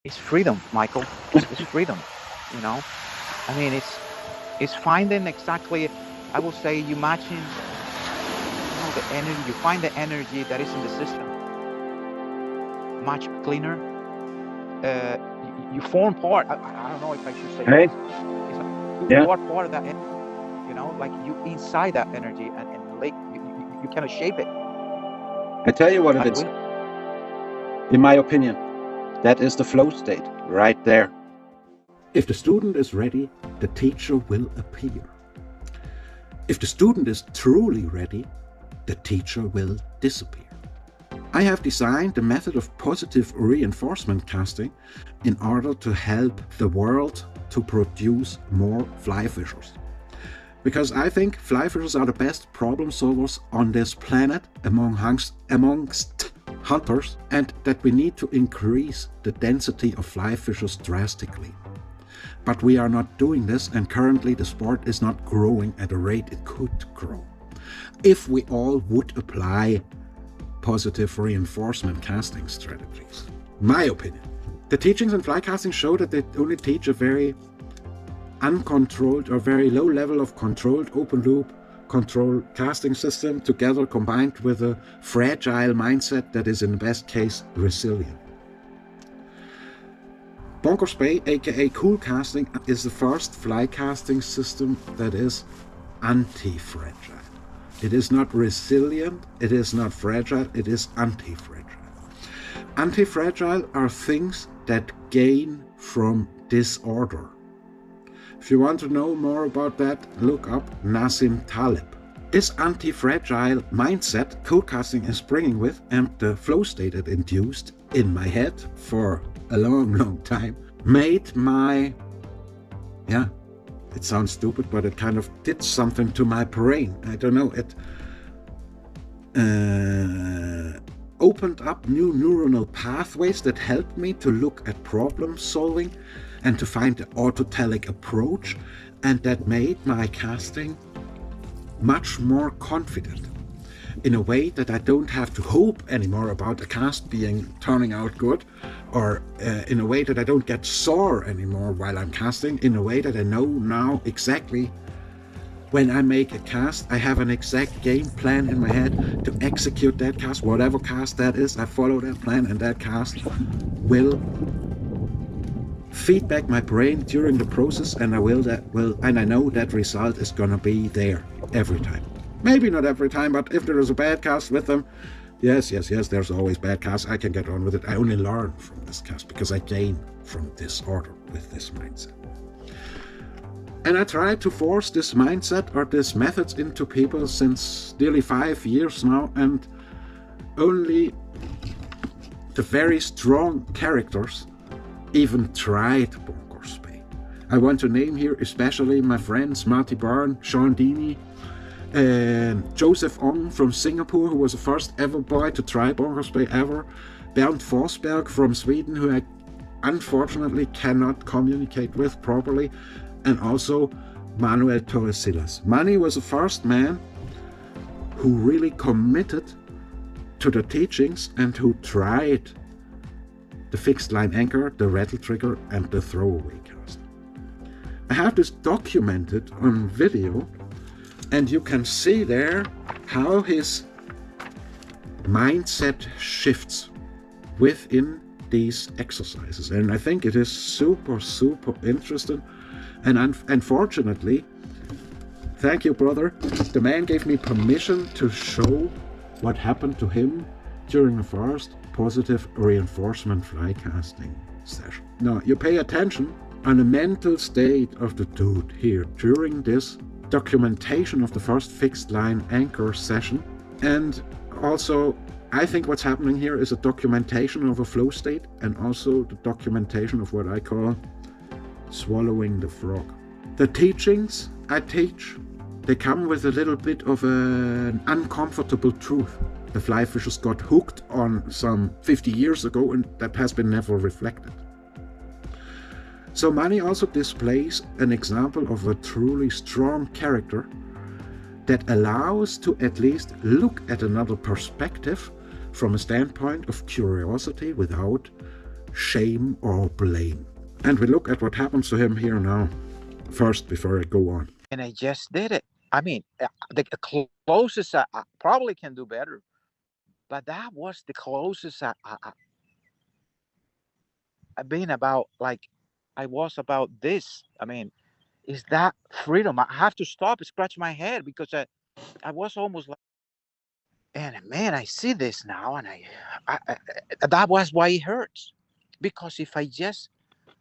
It's freedom, Michael. It's freedom. You know, I mean, it's finding exactly. I will say you matching, the energy. You find the energy that is in the system much cleaner. You form part. I don't know if I should say Hey, this. It's like you yeah. are part of that. Like you inside that energy, and like you kind of shape it. I tell you what it Like is. In my opinion, that is the flow state right there. If the student is ready, the teacher will appear. If the student is truly ready, the teacher will disappear. I have designed the method of positive reinforcement casting in order to help the world to produce more fly fishers. Because I think fly fishers are the best problem solvers on this planet amongst hunters, and that we need to increase the density of fly fishers drastically. But we are not doing this, and currently the sport is not growing at a rate it could grow. If we all would apply positive reinforcement casting strategies. My opinion. The teachings in Flycasting show that they only teach a very uncontrolled or very low level of controlled open loop control casting system together combined with a fragile mindset that is in the best case resilient. Bonker Spey aka cool casting is the first fly casting system that is anti-fragile. It is not resilient, it is not fragile, it is anti-fragile. Anti-fragile are things that gain from disorder. If you want to know more about that, look up Nassim Taleb. This anti-fragile mindset cool casting is bringing with, and the flow state it induced in my head for a long time, made my, it sounds stupid, but it kind of did something to my brain. I don't know, it opened up new neuronal pathways that helped me to look at problem solving and to find the autotelic approach, and that made my casting much more confident in a way that I don't have to hope anymore about the cast turning out good, or in a way that I don't get sore anymore while I'm casting, in a way that I know now exactly when I make a cast, I have an exact game plan in my head to execute that cast, whatever cast that is. I follow that plan, and that cast will feedback my brain during the process, and I know that result is gonna be there every time. Maybe not every time, but if there is a bad cast with them, yes, there's always bad casts. I can get on with it. I only learn from this cast because I gain from disorder with this mindset. And I try to force this mindset or these methods into people since nearly 5 years now, and only the very strong characters even tried Bonker Spey. I want to name here especially my friends Marty Byrne, Sean Deeney, and Joseph Ong from Singapore, who was the first ever boy to try Bonker Spey ever, Bernd Forsberg from Sweden, who I unfortunately cannot communicate with properly, and also Manuel Torecillas. Manny was the first man who really committed to the teachings and who tried the fixed line anchor, the rattle trigger, and the throwaway cast. I have this documented on video, and you can see there how his mindset shifts within these exercises. And I think it is super interesting. And unfortunately, thank you, brother, the man gave me permission to show what happened to him during the first positive reinforcement fly casting session. Now, you pay attention on the mental state of the dude here during this documentation of the first fixed line anchor session. And also, I think what's happening here is a documentation of a flow state, and also the documentation of what I call swallowing the frog. The teachings I teach, they come with a little bit of an uncomfortable truth. The fly fishers got hooked on some 50 years ago, and that has been never reflected. So Manny also displays an example of a truly strong character that allows to at least look at another perspective from a standpoint of curiosity without shame or blame. And we look at what happens to him here now, first, before I go on. And I just did it. I mean, the closest I probably can do better, but that was the closest I've been about. Like, I was about this. I mean, is that freedom? I have to stop, scratch my head because I was almost like, and man, I see this now, and I that was why it hurts, because if I just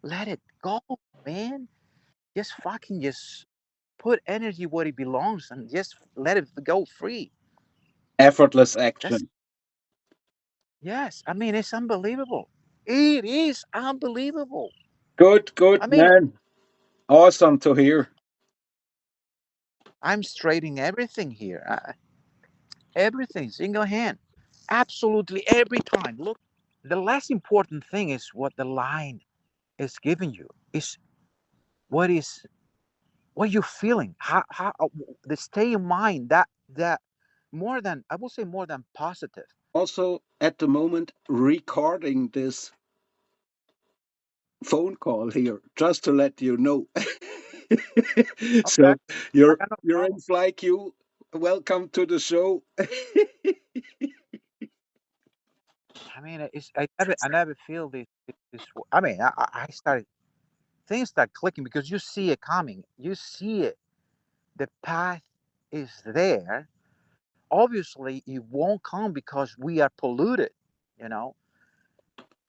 let it go, man, just fucking just put energy where it belongs and just let it go free. Effortless That's action. yes. I mean, it's unbelievable. It is unbelievable. Good, good, I mean, man. Awesome to hear. I'm straightening everything here. Everything, single hand. Absolutely every time. Look, the less important thing is what the line is giving you. Is what is what you're feeling. How the state of mind that more than, I will say, more than positive. Also, at the moment, recording this phone call here, just to let you know. Okay, So I you're got no you're in problem. Flycasting. Welcome to the show. I mean, it's I never feel this. I mean, I started, things start clicking because you see it coming. You see it. The path is there. Obviously, it won't come because we are polluted, you know.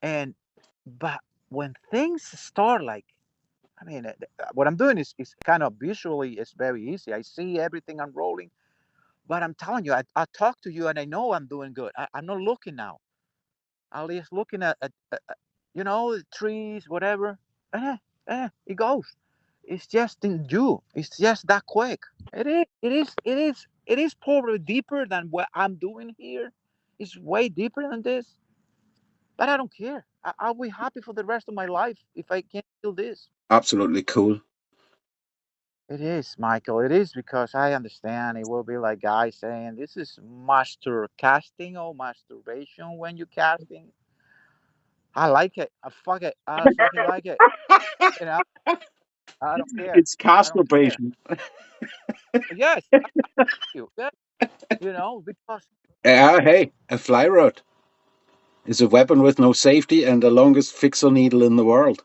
And but when things start like, I mean, what I'm doing is kind of visually, it's very easy. I see everything unrolling, but I'm telling you, I talk to you and I know I'm doing good. I'm not looking now. I'm just looking at the trees, whatever. It goes. It's just in you. It's just that quick. It is. It is. It is. It is probably deeper than what I'm doing here. It's way deeper than this. But I don't care. I'll be happy for the rest of my life if I can feel this. Absolutely cool. It is, Michael. It is, because I understand it will be like guys saying this is master casting or masturbation when you casting. I like it. I fuck it. I fucking like it. You know, I don't care. It's I don't care. masturbation. Yes, you. Yeah, because Hey, a fly rod is a weapon with no safety and the longest fixer needle in the world.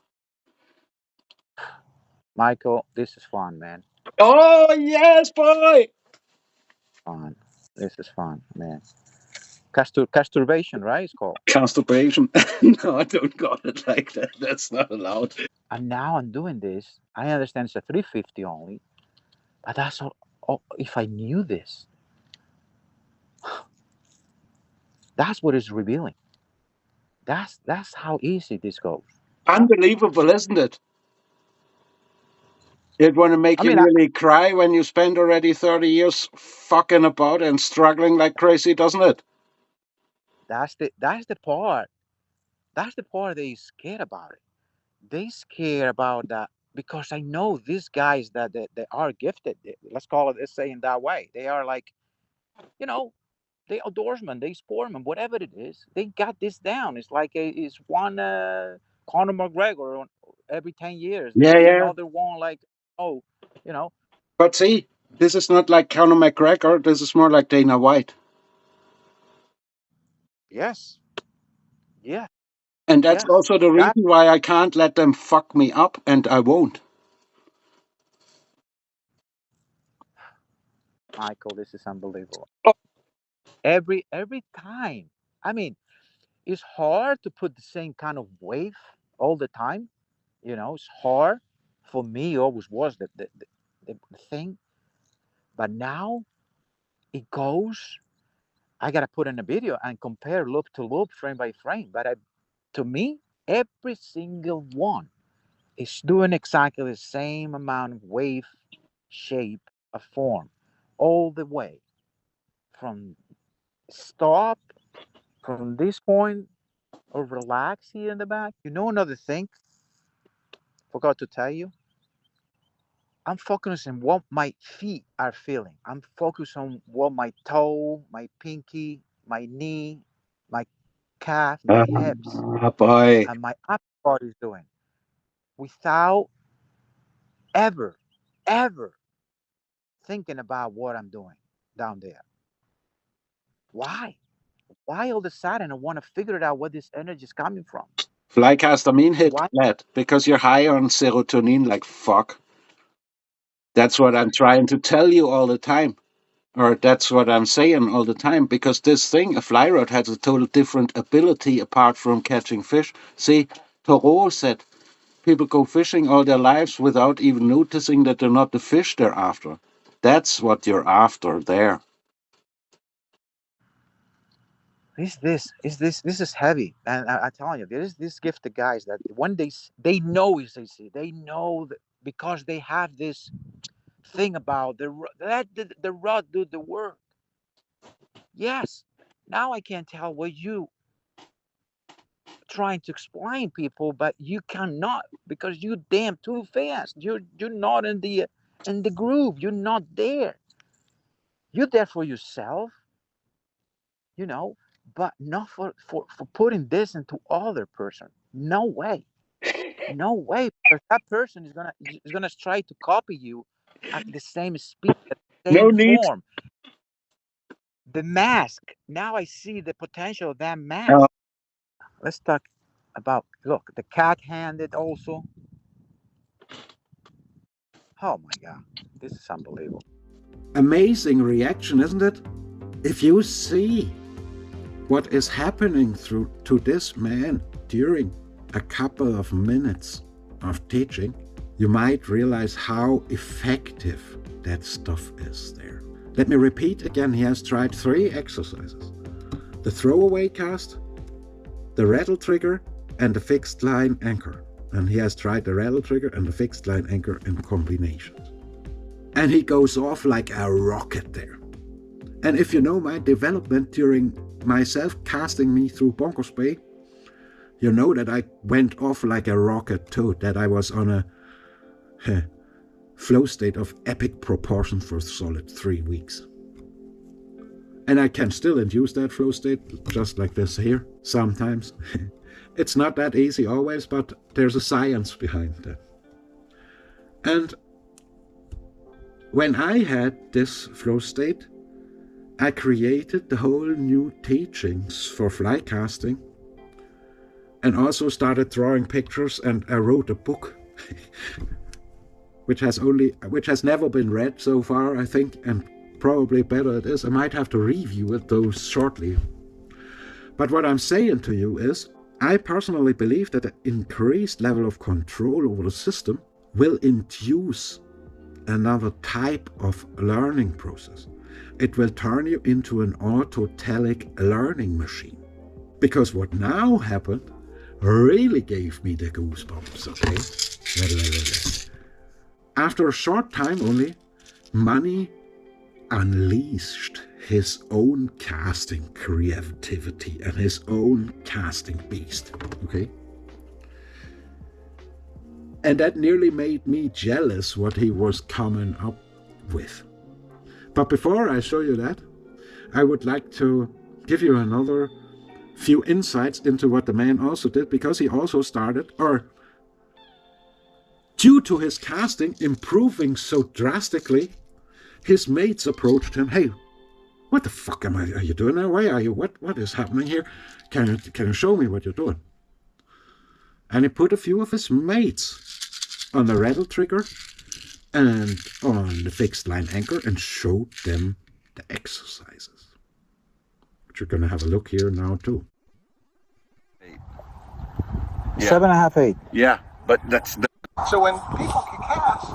Michael, this is fun, man. Oh yes, boy! Fun. This is fun, man. Casturbation, right? It's called. Constipation. No, I don't got it like that. That's not allowed. And now I'm doing this. I understand it's a 350 only, but that's all. Oh, if I knew this, that's what is revealing. That's how easy this goes. Yeah. Unbelievable, isn't it? It want to make I you mean, nearly cry when you spend already 30 years fucking about and struggling like crazy, doesn't it? that's the part. That's the part they scared about it. They scared about that because I know these guys that are gifted. Let's call it, let's say, in that way. They are like, you know, they outdoorsmen, they sportmen, whatever it is. They got this down. It's like it's one Conor McGregor every 10 years. Yeah, There's yeah. another one like, oh, you know, But see, this is not like Conor McGregor. This is more like Dana White. yes, yeah, And that's yes. also the That reason why I can't let them fuck me up, and I won't. Michael, this is unbelievable. Every time. I mean, it's hard to put the same kind of wave all the time. It's hard for me. Always was the thing, but now it goes. I gotta put in a video and compare loop to loop, frame by frame. But to me, every single one is doing exactly the same amount of wave, shape, of form, all the way from stop, from this point, or relax here in the back. Another thing, forgot to tell you. I'm focusing on what my feet are feeling. I'm focused on what my toe, my pinky, my knee, my calf, my hips, boy. and my upper body is doing without ever, ever thinking about what I'm doing down there. Why? Why all of a sudden I want to figure it out where this energy is coming from? Flycasting hit Why? flat because you're high on serotonin like fuck. That's what I'm trying to tell you all the time. Or that's what I'm saying all the time. Because this thing, a fly rod, has a total different ability apart from catching fish. See, Thoreau said people go fishing all their lives without even noticing that they're not the fish they're after. That's what you're after there. This is heavy, and I'm telling you, there is this gift to guys that one day they know, as they see, they know that because they have this thing about let the rod do the work. Yes, now I can tell what you trying to explain people, but you cannot because you damn too fast. You're not in the groove. You're not there. You're there for yourself, you know, but not for putting this into other person. No way. No way. Because that person is gonna try to copy you at the same speed, at the No same need. form. The mask. Now I see the potential of that mask. Uh, Let's talk about look, the cat-handed also. Oh my god. This is unbelievable. Amazing reaction, isn't it? If you see what is happening to this man during a couple of minutes of teaching, you might realize how effective that stuff is there. Let me repeat again, he has tried 3 exercises. The throwaway cast, the rattle trigger, and the fixed line anchor. And he has tried the rattle trigger and the fixed line anchor in combinations. And he goes off like a rocket there. And if you know my development during myself casting me through Bonkers Bay, you know that I went off like a rocket too, that I was on a flow state of epic proportion for solid 3 weeks. And I can still induce that flow state just like this here, sometimes. It's not that easy always, but there's a science behind that. And when I had this flow state, I created the whole new teachings for fly casting and also started drawing pictures, and I wrote a book which has never been read so far, I think, and probably better it is. I might have to review it though shortly. But what I'm saying to you is, I personally believe that an increased level of control over the system will induce another type of learning process. It will turn you into an autotelic learning machine. Because what now happened really gave me the goosebumps, okay? After a short time only, Money unleashed his own casting creativity and his own casting beast, okay? And that nearly made me jealous what he was coming up with. But before I show you that, I would like to give you another few insights into what the man also did, because he also started, or due to his casting improving so drastically, his mates approached him. Hey, what the fuck are you doing now? Why are you? What is happening here? Can you show me what you're doing? And he put a few of his mates on the rattle trigger and on the fixed line anchor and showed them the exercises, which you're going to have a look here now too. 8. Yeah. 7.5, 8. Yeah, but that's the... So when people can cast,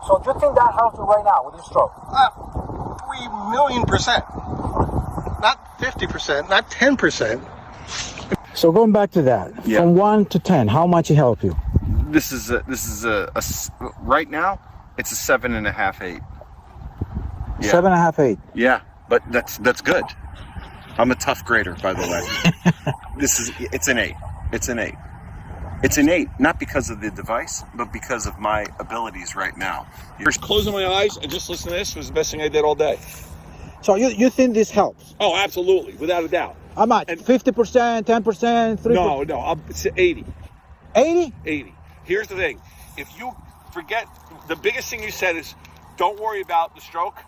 so do you think that helps you right now with your stroke? 3,000,000%. Not 50%, not 10%. So going back to that, Yeah. from 1 to 10, how much it helped you? This is right now, it's a 7.5, 8. Yeah. 7.5, 8. Yeah, but that's good. I'm a tough grader, by the way. It's an 8. It's an 8. It's an 8, not because of the device, but because of my abilities right now. Just closing my eyes and just listening to this was the best thing I did all day. So you think this helps? Oh, absolutely, without a doubt. How much? And- 50%, 10%, 3%? No, it's 80. 80? 80. Here's the thing. If you forget, the biggest thing you said is, don't worry about the stroke.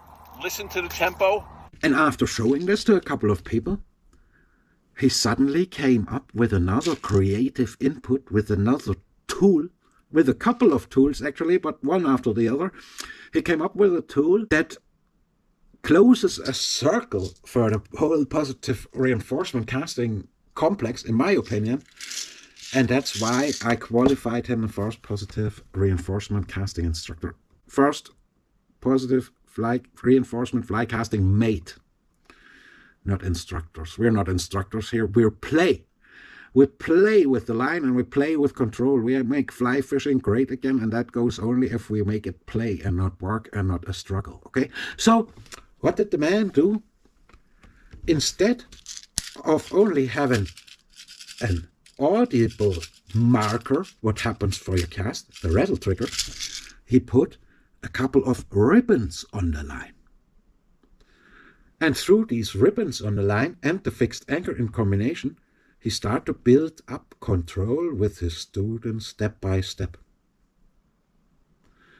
Listen to the tempo. And after showing this to a couple of people, he suddenly came up with another creative input, with another tool, with a couple of tools actually, but one after the other. He came up with a tool that closes a circle for the whole positive reinforcement casting complex, in my opinion. And that's why I qualified him the first positive reinforcement casting instructor. First positive reinforcement fly casting mate. Not instructors. We're not instructors here. We're play. We play with the line and we play with control. We make fly fishing great again, and that goes only if we make it play and not work and not a struggle. Okay? So, what did the man do? Instead of only having an audible marker, what happens for your cast, the rattle trigger, he put a couple of ribbons on the line. And through these ribbons on the line and the fixed anchor in combination, he started to build up control with his students step by step.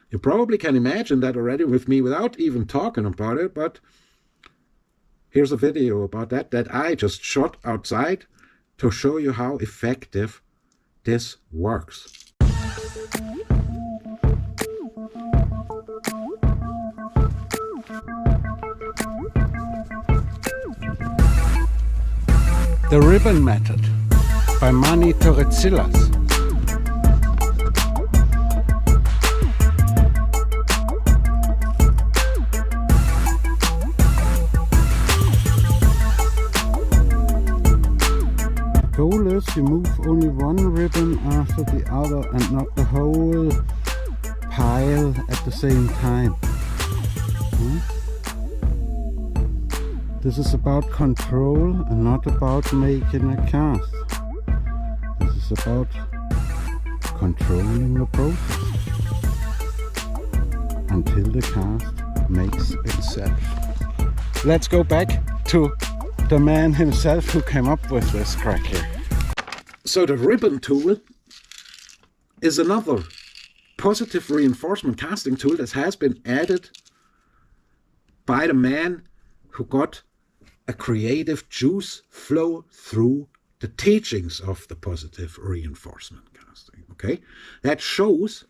You probably can imagine that already with me without even talking about it, but here's a video about that I just shot outside to show you how effective this works. The Ribbon Method by Manuel Torecillas. The goal is you move only one ribbon after the other and not the whole pile at the same time. This is about control and not about making a cast. This is about controlling the process until the cast makes itself. Let's go back to the man himself who came up with this crack here. So the ribbon tool is another positive reinforcement casting tool that has been added by the man who got a creative juice flow through the teachings of the positive reinforcement casting. Okay, that shows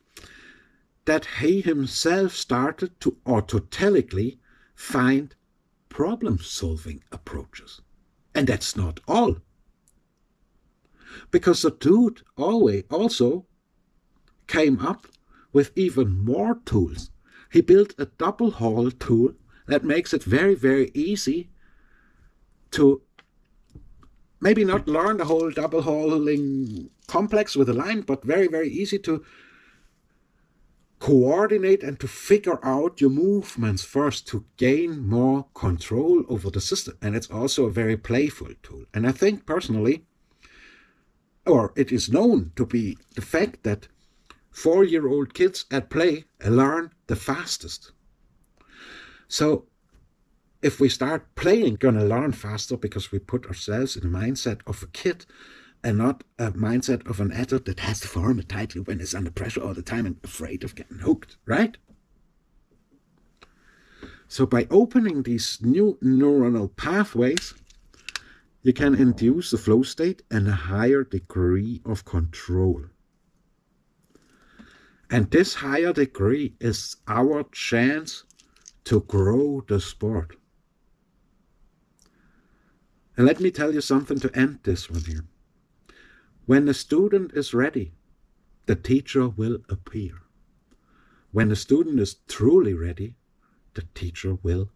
that he himself started to autotelically find problem-solving approaches. And that's not all. Because the dude also came up with even more tools. He built a double haul tool that makes it very, very easy to maybe not learn the whole double hauling complex with a line, but very, very easy to coordinate and to figure out your movements first to gain more control over the system. And it's also a very playful tool. And I think personally, or it is known to be the fact that 4-year-old kids at play learn the fastest. So if we start playing, gonna learn faster because we put ourselves in the mindset of a kid and not a mindset of an adult that has to form it tightly when it's under pressure all the time and afraid of getting hooked, right? So by opening these new neuronal pathways, you can induce the flow state and a higher degree of control. And this higher degree is our chance to grow the sport. And let me tell you something to end this one here. When the student is ready, the teacher will appear. When the student is truly ready, the teacher will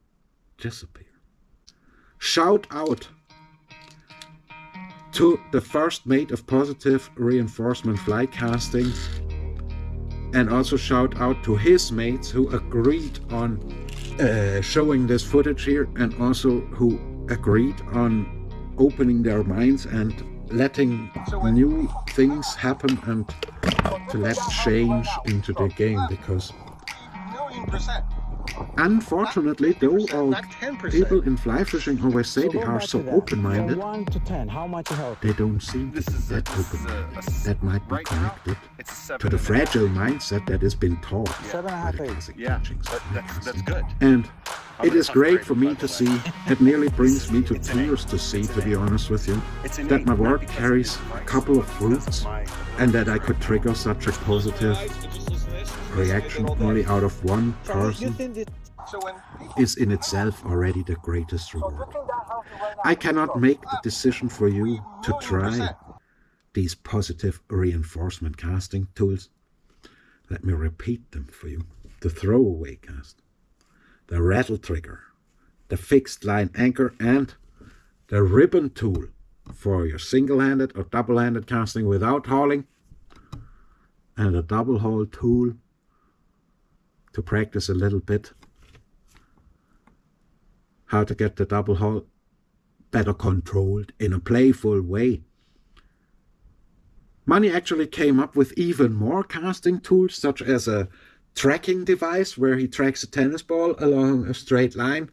disappear. Shout out to the first mate of positive reinforcement fly casting, and also shout out to his mates who agreed on showing this footage here, and also who agreed on opening their minds and letting new things happen and to let change into the game, because Unfortunately, though, all Not 10%. people in fly fishing always say they are so open-minded, From 1 to 10, how much you help? they don't seem to This be is that open-minded. That might be right now, connected it's a 7 to the and a half. fragile mindset that has been taught by 7.5, the 8. classic Yeah, teachings. but of that's Flycasting. good. And I'm it a is tough great grader, for by me the to way. see. It nearly brings me to It's an eight. tears to see, It's to an be eight. honest with you, It's an that 8, my not work because of carries the a advice, couple of but because of fruits, my and that I could trigger such a positive reaction only out of one person So when is in itself already the greatest reward. I cannot make the decision for you to try these positive reinforcement casting tools. Let me repeat them for you. The throwaway cast, the rattle trigger, the fixed line anchor, and the ribbon tool for your single-handed or double-handed casting without hauling, and a double haul tool to practice a little bit how to get the double haul better controlled in a playful way. Manny actually came up with even more casting tools, such as a tracking device where he tracks a tennis ball along a straight line,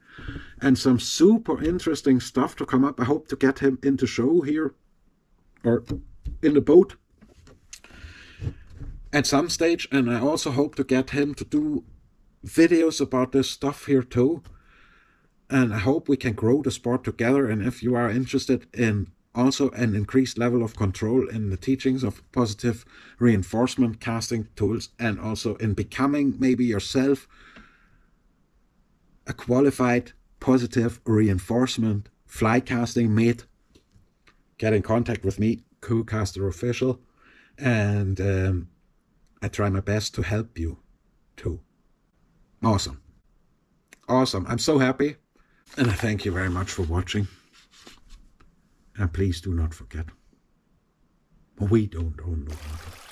and some super interesting stuff to come up. I hope to get him into show here, or in the boat at some stage, and I also hope to get him to do videos about this stuff here too. And I hope we can grow the sport together. And if you are interested in also an increased level of control in the teachings of positive reinforcement casting tools, and also in becoming maybe yourself a qualified positive reinforcement fly casting mate, get in contact with me, Caster Official, and I try my best to help you too. Awesome. Awesome. I'm so happy. And I thank you very much for watching. And please do not forget, we don't own no water.